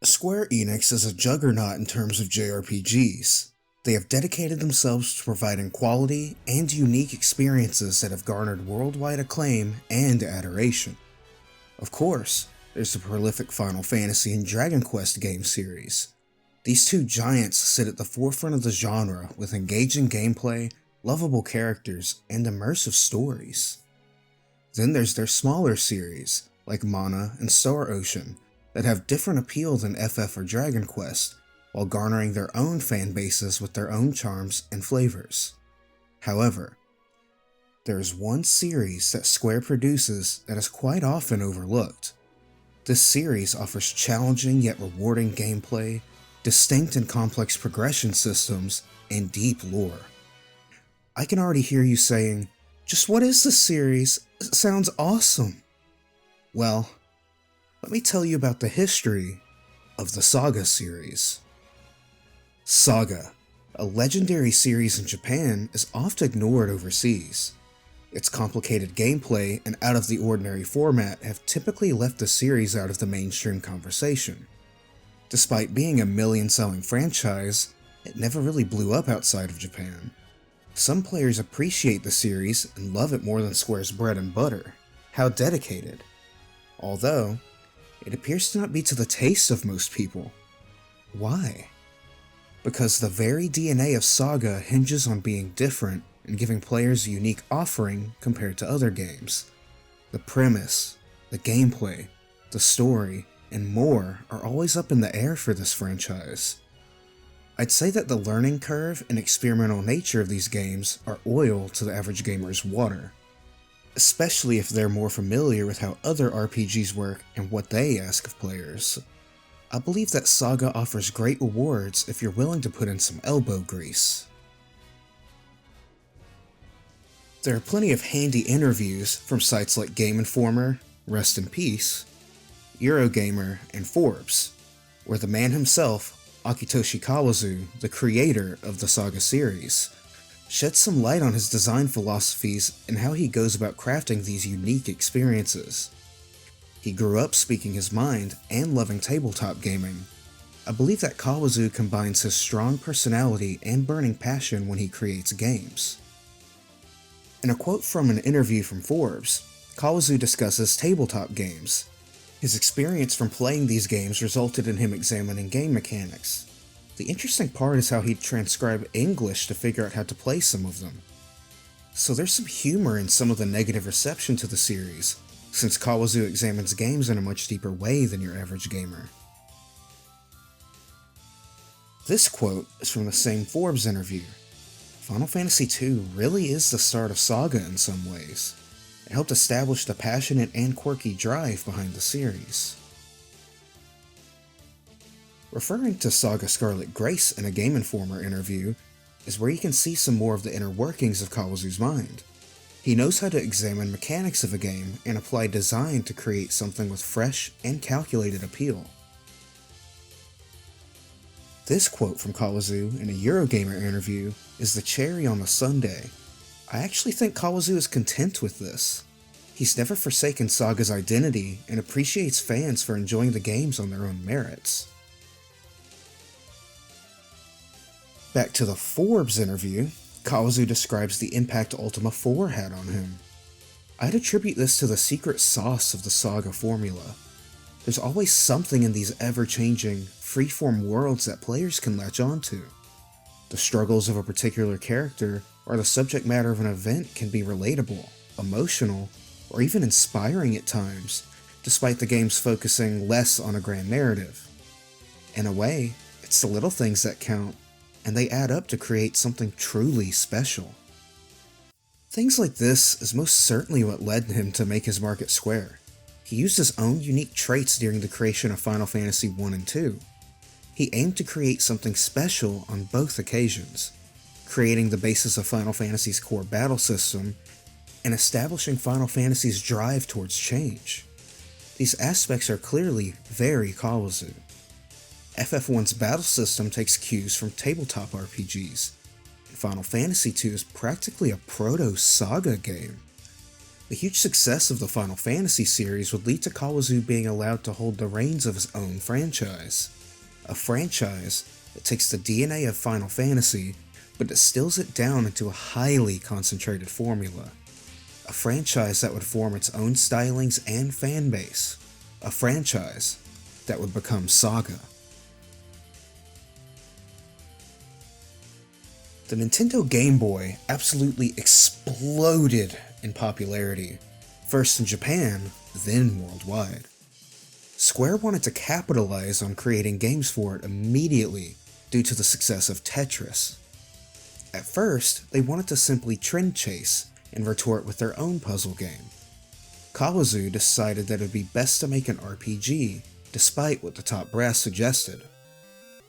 Square Enix is a juggernaut in terms of JRPGs. They have dedicated themselves to providing quality and unique experiences that have garnered worldwide acclaim and adoration. Of course, there's the prolific Final Fantasy and Dragon Quest game series. These two giants sit at the forefront of the genre with engaging gameplay, lovable characters, and immersive stories. Then there's their smaller series, like Mana and Star Ocean, that have different appeal than FF or Dragon Quest, while garnering their own fan bases with their own charms and flavors. However, there is one series that Square produces that is quite often overlooked. This series offers challenging yet rewarding gameplay, distinct and complex progression systems, and deep lore. I can already hear you saying, "Just what is this series? It sounds awesome." Well, let me tell you about the history of the SaGa series. SaGa, a legendary series in Japan, is often ignored overseas. Its complicated gameplay and out-of-the-ordinary format have typically left the series out of the mainstream conversation. Despite being a million-selling franchise, it never really blew up outside of Japan. Some players appreciate the series and love it more than Square's bread and butter. How dedicated. Although, it appears to not be to the taste of most people. Why? Because the very DNA of SaGa hinges on being different and giving players a unique offering compared to other games. The premise, the gameplay, the story, and more are always up in the air for this franchise. I'd say that the learning curve and experimental nature of these games are oil to the average gamer's water, especially if they're more familiar with how other RPGs work and what they ask of players. I believe that SaGa offers great rewards if you're willing to put in some elbow grease. There are plenty of handy interviews from sites like Game Informer, Rest in Peace, Eurogamer, and Forbes, where the man himself, Akitoshi Kawazu, the creator of the SaGa series, sheds some light on his design philosophies and how he goes about crafting these unique experiences. He grew up speaking his mind and loving tabletop gaming. I believe that Kawazu combines his strong personality and burning passion when he creates games. In a quote from an interview from Forbes, Kawazu discusses tabletop games. His experience from playing these games resulted in him examining game mechanics. The interesting part is how he'd transcribe English to figure out how to play some of them. So there's some humor in some of the negative reception to the series, since Kawazu examines games in a much deeper way than your average gamer. This quote is from the same Forbes interview. Final Fantasy II really is the start of SaGa in some ways. It helped establish the passionate and quirky drive behind the series. Referring to SaGa Scarlet Grace in a Game Informer interview is where you can see some more of the inner workings of Kawazu's mind. He knows how to examine mechanics of a game and apply design to create something with fresh and calculated appeal. This quote from Kawazu in a Eurogamer interview is the cherry on the sundae. I actually think Kawazu is content with this. He's never forsaken SaGa's identity and appreciates fans for enjoying the games on their own merits. Back to the Forbes interview, Kawazu describes the impact Ultima 4 had on him. I'd attribute this to the secret sauce of the SaGa formula. There's always something in these ever-changing, freeform worlds that players can latch onto. The struggles of a particular character or the subject matter of an event can be relatable, emotional, or even inspiring at times, despite the game's focusing less on a grand narrative. In a way, it's the little things that count, and they add up to create something truly special. Things like this is most certainly what led him to make his mark at Square. He used his own unique traits during the creation of Final Fantasy I and II. He aimed to create something special on both occasions, creating the basis of Final Fantasy's core battle system and establishing Final Fantasy's drive towards change. These aspects are clearly very Kawazu. FF1's battle system takes cues from tabletop RPGs, and Final Fantasy II is practically a proto-SaGa game. The huge success of the Final Fantasy series would lead to Kawazu being allowed to hold the reins of his own franchise. A franchise that takes the DNA of Final Fantasy but distills it down into a highly concentrated formula. A franchise that would form its own stylings and fanbase. A franchise that would become SaGa. The Nintendo Game Boy absolutely exploded in popularity, first in Japan, then worldwide. Square wanted to capitalize on creating games for it immediately due to the success of Tetris. At first, they wanted to simply trend chase and retort with their own puzzle game. Kawazu decided that it would be best to make an RPG, despite what the top brass suggested.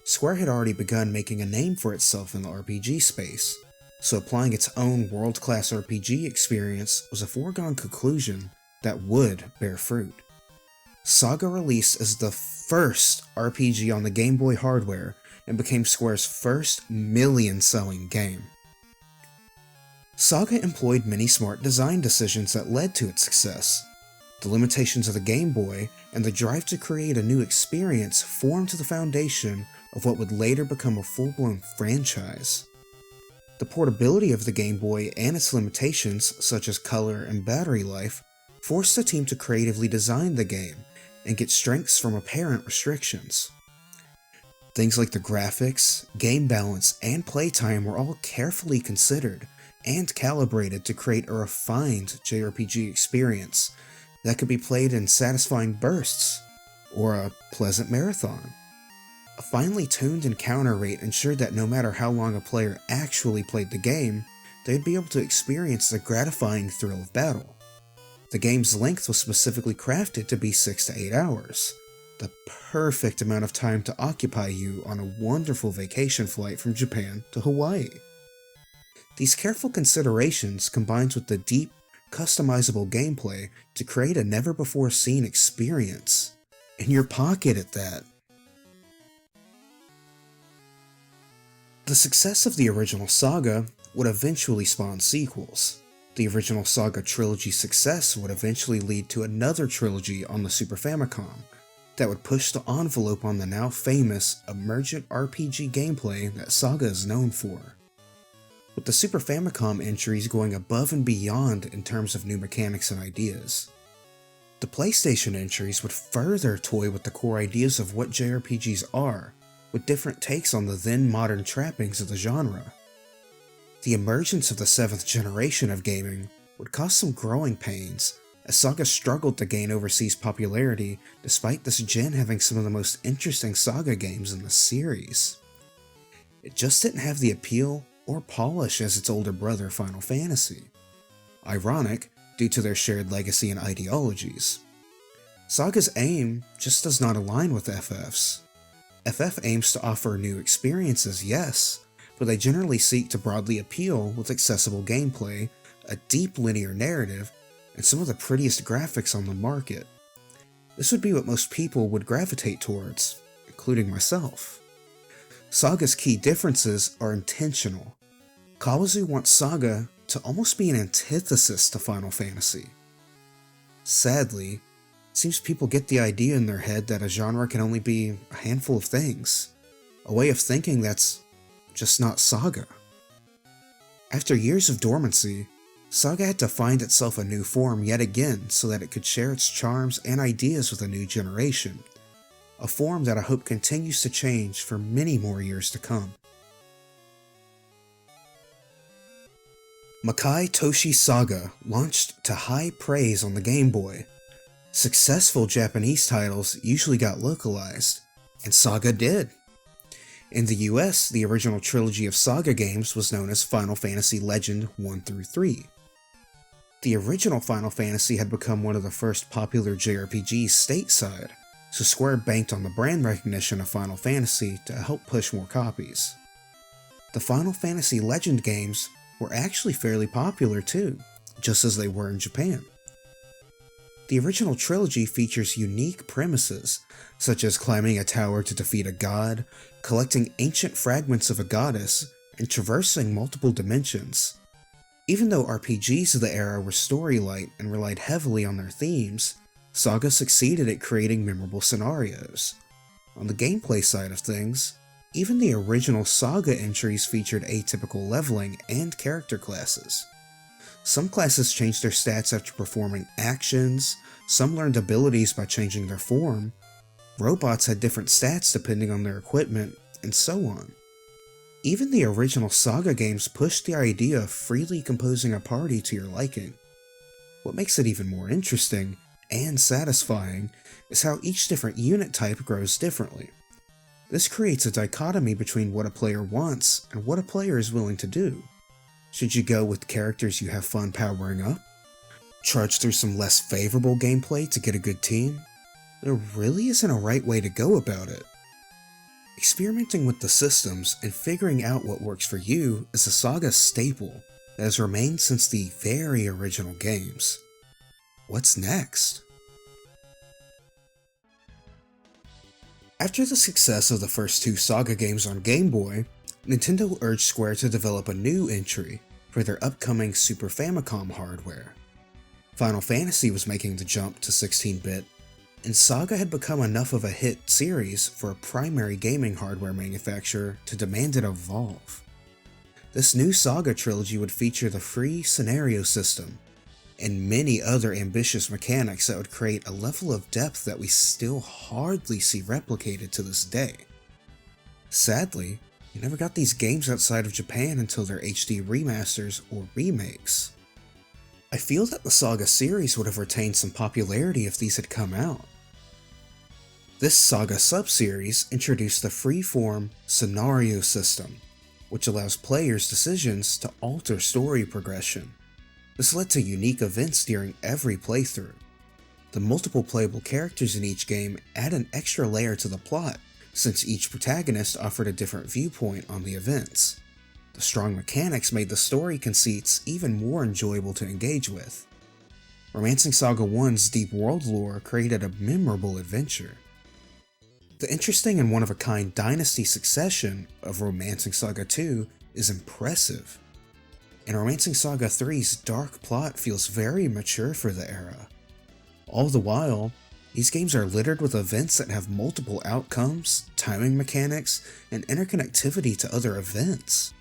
Square had already begun making a name for itself in the RPG space, so applying its own world-class RPG experience was a foregone conclusion that would bear fruit. SaGa released as the first RPG on the Game Boy hardware and became Square's first million-selling game. SaGa employed many smart design decisions that led to its success. The limitations of the Game Boy and the drive to create a new experience formed the foundation of what would later become a full-blown franchise. The portability of the Game Boy and its limitations, such as color and battery life, forced the team to creatively design the game and get strengths from apparent restrictions. Things like the graphics, game balance, and playtime were all carefully considered and calibrated to create a refined JRPG experience that could be played in satisfying bursts, or a pleasant marathon. A finely tuned encounter rate ensured that no matter how long a player actually played the game, they'd be able to experience the gratifying thrill of battle. The game's length was specifically crafted to be 6 to 8 hours, the perfect amount of time to occupy you on a wonderful vacation flight from Japan to Hawaii. These careful considerations combined with the deep, customizable gameplay to create a never-before-seen experience. In your pocket at that. The success of the original SaGa would eventually spawn sequels. The original SaGa trilogy's success would eventually lead to another trilogy on the Super Famicom that would push the envelope on the now famous emergent RPG gameplay that SaGa is known for. With the Super Famicom entries going above and beyond in terms of new mechanics and ideas. The PlayStation entries would further toy with the core ideas of what JRPGs are, with different takes on the then modern trappings of the genre. The emergence of the 7th generation of gaming would cause some growing pains, as SaGa struggled to gain overseas popularity despite this gen having some of the most interesting SaGa games in the series. It just didn't have the appeal or polish as its older brother Final Fantasy. Ironic, due to their shared legacy and ideologies. SaGa's aim just does not align with FF's. FF aims to offer new experiences, yes, but they generally seek to broadly appeal with accessible gameplay, a deep linear narrative, and some of the prettiest graphics on the market. This would be what most people would gravitate towards, including myself. SaGa's key differences are intentional. Kawazu wants SaGa to almost be an antithesis to Final Fantasy. Sadly, it seems people get the idea in their head that a genre can only be a handful of things, a way of thinking that's just not SaGa. After years of dormancy, SaGa had to find itself a new form yet again so that it could share its charms and ideas with a new generation, a form that I hope continues to change for many more years to come. Makai Toshi SaGa launched to high praise on the Game Boy. Successful Japanese titles usually got localized, and SaGa did. In the US, the original trilogy of SaGa games was known as Final Fantasy Legend 1-3. The original Final Fantasy had become one of the first popular JRPGs stateside, so Square banked on the brand recognition of Final Fantasy to help push more copies. The Final Fantasy Legend games were actually fairly popular too, just as they were in Japan. The original trilogy features unique premises, such as climbing a tower to defeat a god, collecting ancient fragments of a goddess, and traversing multiple dimensions. Even though RPGs of the era were story-light and relied heavily on their themes, SaGa succeeded at creating memorable scenarios. On the gameplay side of things, even the original SaGa entries featured atypical leveling and character classes. Some classes changed their stats after performing actions, some learned abilities by changing their form, robots had different stats depending on their equipment, and so on. Even the original SaGa games pushed the idea of freely composing a party to your liking. What makes it even more interesting and satisfying is how each different unit type grows differently. This creates a dichotomy between what a player wants and what a player is willing to do. Should you go with characters you have fun powering up? Trudge through some less favorable gameplay to get a good team? There really isn't a right way to go about it. Experimenting with the systems and figuring out what works for you is a SaGa staple that has remained since the very original games. What's next? After the success of the first two SaGa games on Game Boy, Nintendo urged Square to develop a new entry for their upcoming Super Famicom hardware. Final Fantasy was making the jump to 16-bit, and SaGa had become enough of a hit series for a primary gaming hardware manufacturer to demand it evolve. This new SaGa trilogy would feature the free scenario system, and many other ambitious mechanics that would create a level of depth that we still hardly see replicated to this day. Sadly, we never got these games outside of Japan until their HD remasters or remakes. I feel that the SaGa series would have retained some popularity if these had come out. This SaGa sub-series introduced the free-form scenario system, which allows players' decisions to alter story progression. This led to unique events during every playthrough. The multiple playable characters in each game add an extra layer to the plot, since each protagonist offered a different viewpoint on the events. The strong mechanics made the story conceits even more enjoyable to engage with. Romancing Saga 1's deep world lore created a memorable adventure. The interesting and one-of-a-kind dynasty succession of Romancing Saga 2 is impressive, and Romancing Saga 3's dark plot feels very mature for the era. All the while, these games are littered with events that have multiple outcomes, timing mechanics, and interconnectivity to other events.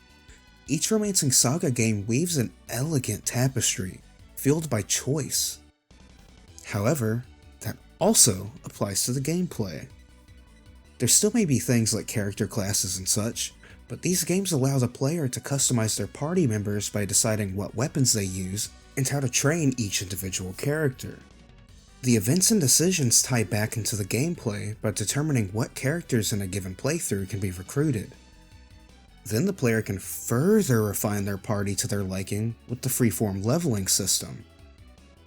Each Romancing Saga game weaves an elegant tapestry, fueled by choice. However, that also applies to the gameplay. There still may be things like character classes and such, but these games allow the player to customize their party members by deciding what weapons they use and how to train each individual character. The events and decisions tie back into the gameplay by determining what characters in a given playthrough can be recruited. Then the player can further refine their party to their liking with the freeform leveling system.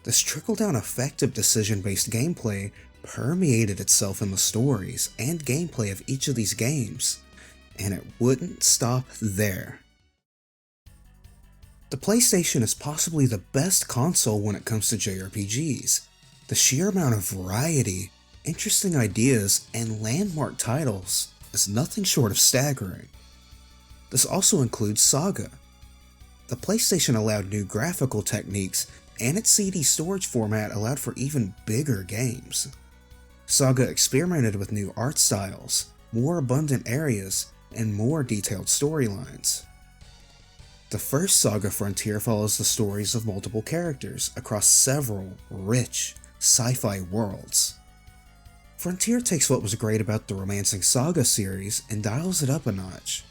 This trickle-down effect of decision-based gameplay permeated itself in the stories and gameplay of each of these games, and it wouldn't stop there. The PlayStation is possibly the best console when it comes to JRPGs. The sheer amount of variety, interesting ideas, and landmark titles is nothing short of staggering. This also includes SaGa. The PlayStation allowed new graphical techniques, and its CD storage format allowed for even bigger games. SaGa experimented with new art styles, more abundant areas, and more detailed storylines. The first SaGa Frontier follows the stories of multiple characters across several rich sci-fi worlds. Frontier takes what was great about the Romancing Saga series and dials it up a notch.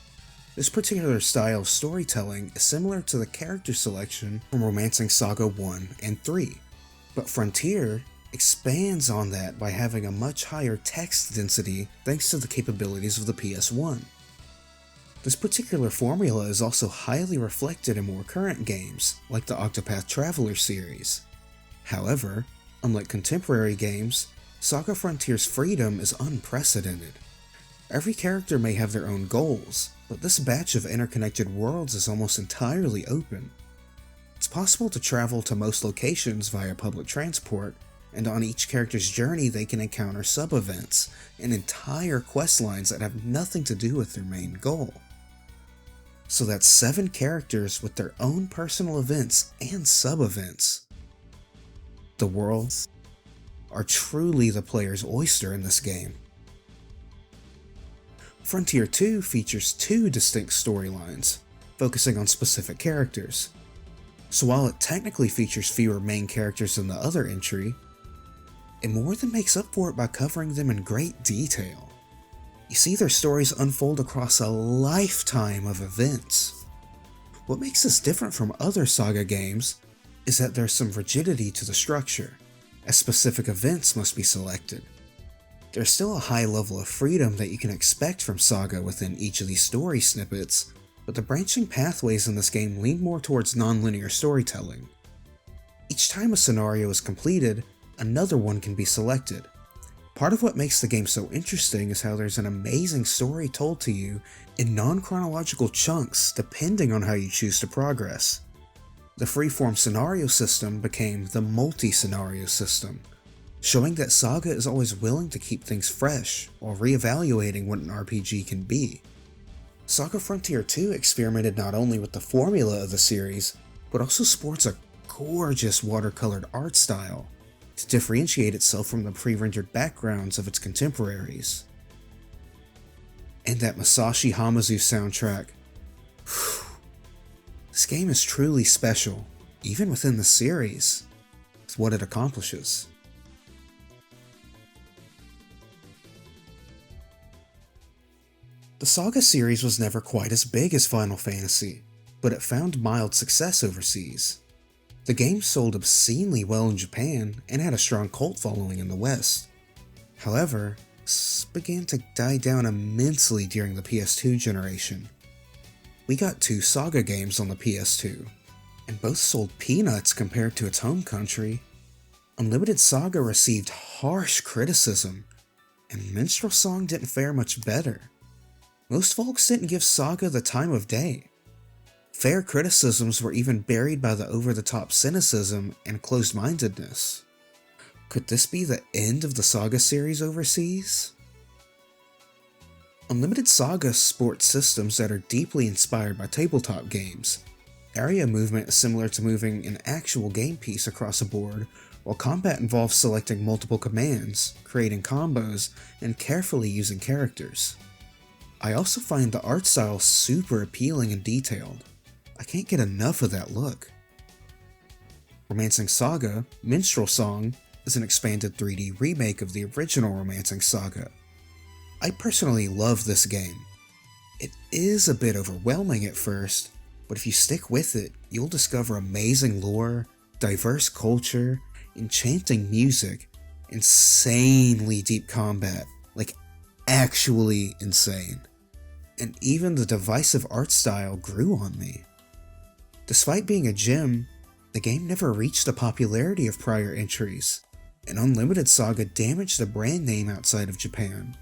This particular style of storytelling is similar to the character selection from Romancing Saga 1 and 3, but Frontier expands on that by having a much higher text density thanks to the capabilities of the PS1. This particular formula is also highly reflected in more current games, like the Octopath Traveler series. However, unlike contemporary games, SaGa Frontier's freedom is unprecedented. Every character may have their own goals, but this batch of interconnected worlds is almost entirely open. It's possible to travel to most locations via public transport, and on each character's journey they can encounter sub-events and entire questlines that have nothing to do with their main goal. So that's 7 characters with their own personal events and sub-events. The worlds are truly the player's oyster in this game. Frontier 2 features 2 distinct storylines, focusing on specific characters. So while it technically features fewer main characters than the other entry, it more than makes up for it by covering them in great detail. You see their stories unfold across a lifetime of events. What makes this different from other SaGa games is that there's some rigidity to the structure, as specific events must be selected. There's still a high level of freedom that you can expect from SaGa within each of these story snippets, but the branching pathways in this game lean more towards non-linear storytelling. Each time a scenario is completed, another one can be selected. Part of what makes the game so interesting is how there's an amazing story told to you in non-chronological chunks depending on how you choose to progress. The freeform scenario system became the multi-scenario system, showing that SaGa is always willing to keep things fresh while reevaluating what an RPG can be. SaGa Frontier 2 experimented not only with the formula of the series, but also sports a gorgeous watercolored art style to differentiate itself from the pre-rendered backgrounds of its contemporaries. And that Masashi Hamauzu soundtrack. This game is truly special, even within the series, with what it accomplishes. The SaGa series was never quite as big as Final Fantasy, but it found mild success overseas. The game sold obscenely well in Japan and had a strong cult following in the West. However, this began to die down immensely during the PS2 generation. We got 2 SaGa games on the PS2, and both sold peanuts compared to its home country. Unlimited SaGa received harsh criticism, and Minstrel Song didn't fare much better. Most folks didn't give SaGa the time of day. Fair criticisms were even buried by the over-the-top cynicism and closed-mindedness. Could this be the end of the SaGa series overseas? Unlimited SaGa sports systems that are deeply inspired by tabletop games. Area movement is similar to moving an actual game piece across a board, while combat involves selecting multiple commands, creating combos, and carefully using characters. I also find the art style super appealing and detailed. I can't get enough of that look. Romancing Saga, Minstrel Song, is an expanded 3D remake of the original Romancing Saga. I personally love this game. It is a bit overwhelming at first, but if you stick with it, you'll discover amazing lore, diverse culture, enchanting music, insanely deep combat, like actually insane. And even the divisive art style grew on me. Despite being a gem, the game never reached the popularity of prior entries, and Unlimited SaGa damaged the brand name outside of Japan.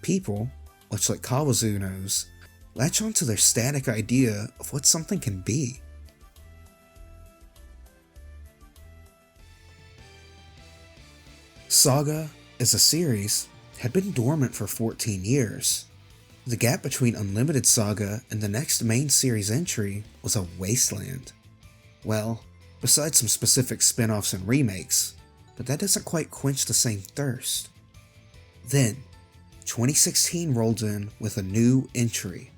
People, much like Kawazu knows, latch onto their static idea of what something can be. SaGa, as a series, had been dormant for 14 years. The gap between Unlimited SaGa and the next main series entry was a wasteland. Well, besides some specific spin-offs and remakes, but that doesn't quite quench the same thirst. Then, 2016 rolled in with a new entry,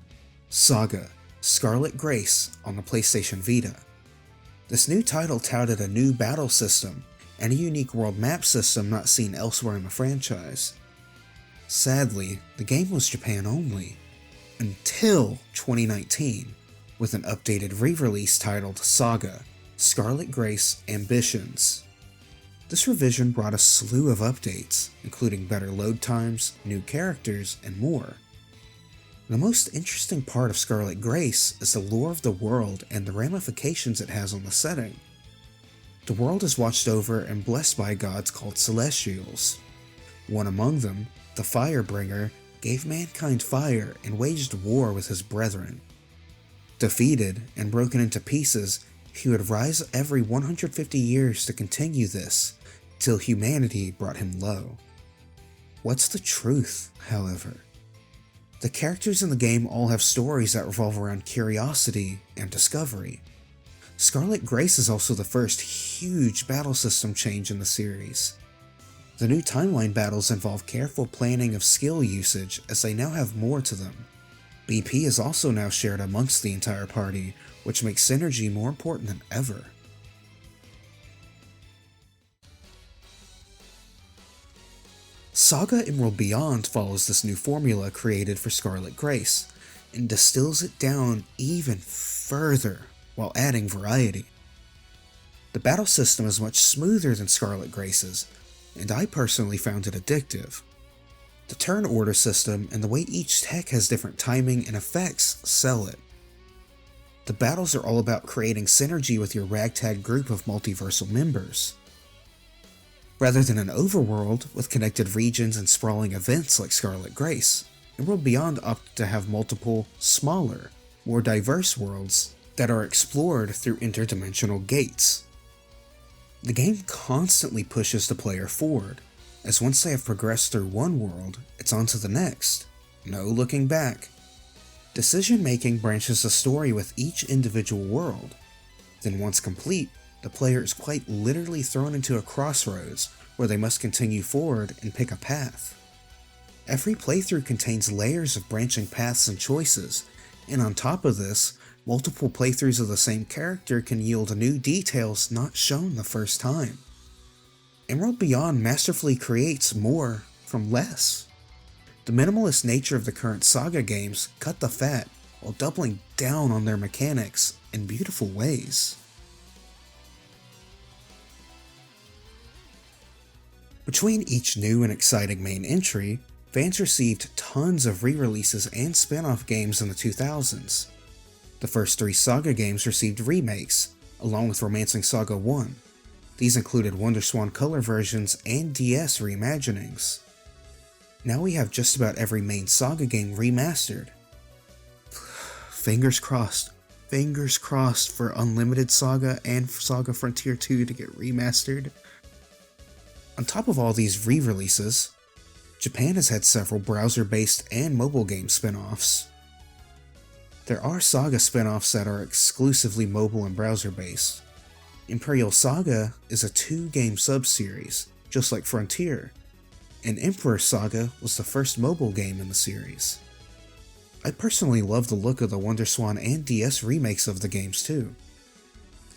SaGa Scarlet Grace on the PlayStation Vita. This new title touted a new battle system and a unique world map system not seen elsewhere in the franchise. Sadly, the game was Japan only, until 2019, with an updated re-release titled SaGa Scarlet Grace Ambitions. This revision brought a slew of updates, including better load times, new characters, and more. The most interesting part of Scarlet Grace is the lore of the world and the ramifications it has on the setting. The world is watched over and blessed by gods called Celestials. One among them, the Firebringer, gave mankind fire and waged war with his brethren. Defeated and broken into pieces, he would rise every 150 years to continue this, till humanity brought him low. What's the truth, however? The characters in the game all have stories that revolve around curiosity and discovery. Scarlet Grace is also the first huge battle system change in the series. The new timeline battles involve careful planning of skill usage as they now have more to them. BP is also now shared amongst the entire party, which makes synergy more important than ever. SaGa Emerald Beyond follows this new formula created for Scarlet Grace, and distills it down even further while adding variety. The battle system is much smoother than Scarlet Grace's, and I personally found it addictive. The turn order system and the way each tech has different timing and effects sell it. The battles are all about creating synergy with your ragtag group of multiversal members. Rather than an overworld with connected regions and sprawling events like Scarlet Grace, Emerald Beyond opted to have multiple, smaller, more diverse worlds that are explored through interdimensional gates. The game constantly pushes the player forward, as once they have progressed through one world, it's on to the next. No looking back. Decision making branches the story with each individual world. Then once complete, the player is quite literally thrown into a crossroads where they must continue forward and pick a path. Every playthrough contains layers of branching paths and choices, and on top of this, multiple playthroughs of the same character can yield new details not shown the first time. Emerald Beyond masterfully creates more from less. The minimalist nature of the current SaGa games cut the fat while doubling down on their mechanics in beautiful ways. Between each new and exciting main entry, fans received tons of re-releases and spin-off games in the 2000s. The first 3 SaGa games received remakes, along with Romancing Saga 1. These included WonderSwan color versions and DS reimaginings. Now we have just about every main SaGa game remastered. Fingers crossed for Unlimited Saga and SaGa Frontier 2 to get remastered. On top of all these re-releases, Japan has had several browser-based and mobile game spin-offs. There are SaGa spin-offs that are exclusively mobile and browser-based. Imperial Saga is a 2-game sub-series, just like Frontier, and Emperor Saga was the first mobile game in the series. I personally love the look of the WonderSwan and DS remakes of the games too.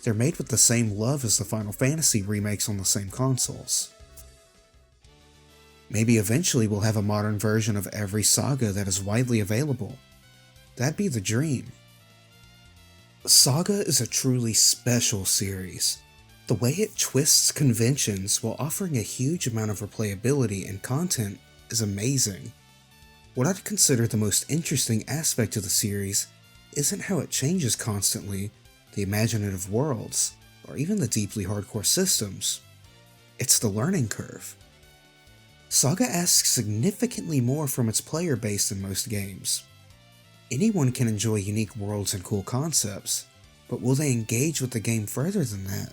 They're made with the same love as the Final Fantasy remakes on the same consoles. Maybe eventually we'll have a modern version of every SaGa that is widely available. That'd be the dream. SaGa is a truly special series. The way it twists conventions while offering a huge amount of replayability and content is amazing. What I'd consider the most interesting aspect of the series isn't how it changes constantly, the imaginative worlds, or even the deeply hardcore systems. It's the learning curve. SaGa asks significantly more from its player base than most games. Anyone can enjoy unique worlds and cool concepts, but will they engage with the game further than that?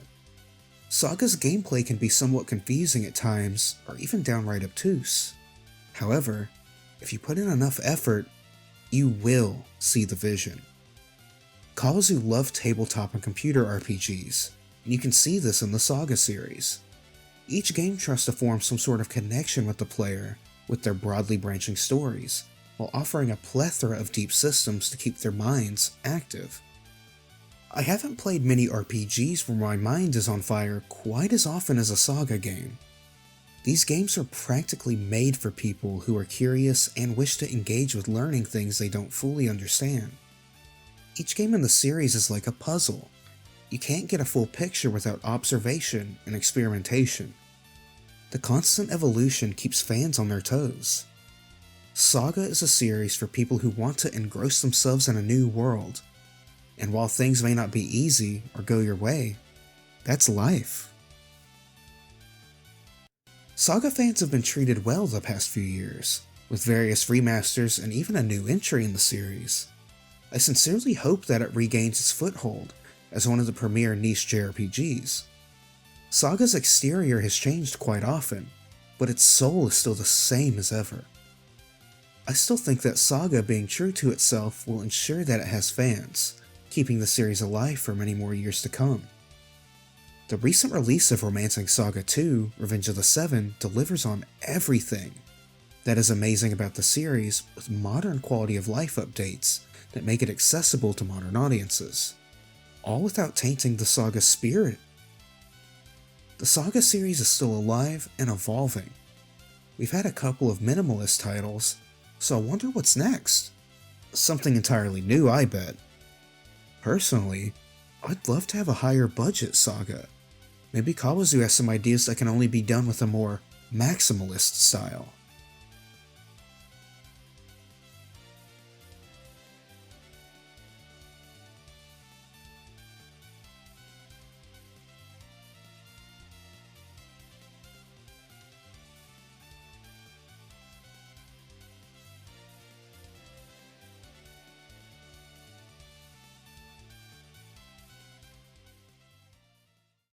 SaGa's gameplay can be somewhat confusing at times, or even downright obtuse. However, if you put in enough effort, you will see the vision. Kawazu loved tabletop and computer RPGs, and you can see this in the SaGa series. Each game tries to form some sort of connection with the player with their broadly branching stories, while offering a plethora of deep systems to keep their minds active. I haven't played many RPGs where my mind is on fire quite as often as a SaGa game. These games are practically made for people who are curious and wish to engage with learning things they don't fully understand. Each game in the series is like a puzzle. You can't get a full picture without observation and experimentation. The constant evolution keeps fans on their toes. SaGa is a series for people who want to engross themselves in a new world, and while things may not be easy or go your way, that's life. SaGa fans have been treated well the past few years, with various remasters and even a new entry in the series. I sincerely hope that it regains its foothold as one of the premier niche JRPGs. SaGa's exterior has changed quite often, but its soul is still the same as ever. I still think that SaGa being true to itself will ensure that it has fans, keeping the series alive for many more years to come. The recent release of Romancing Saga 2, Revenge of the Seven, delivers on everything that is amazing about the series, with modern quality of life updates that make it accessible to modern audiences, all without tainting the SaGa spirit. The SaGa series is still alive and evolving. We've had a couple of minimalist titles, so I wonder what's next. Something entirely new, I bet. Personally, I'd love to have a higher budget SaGa. Maybe Kawazu has some ideas that can only be done with a more maximalist style.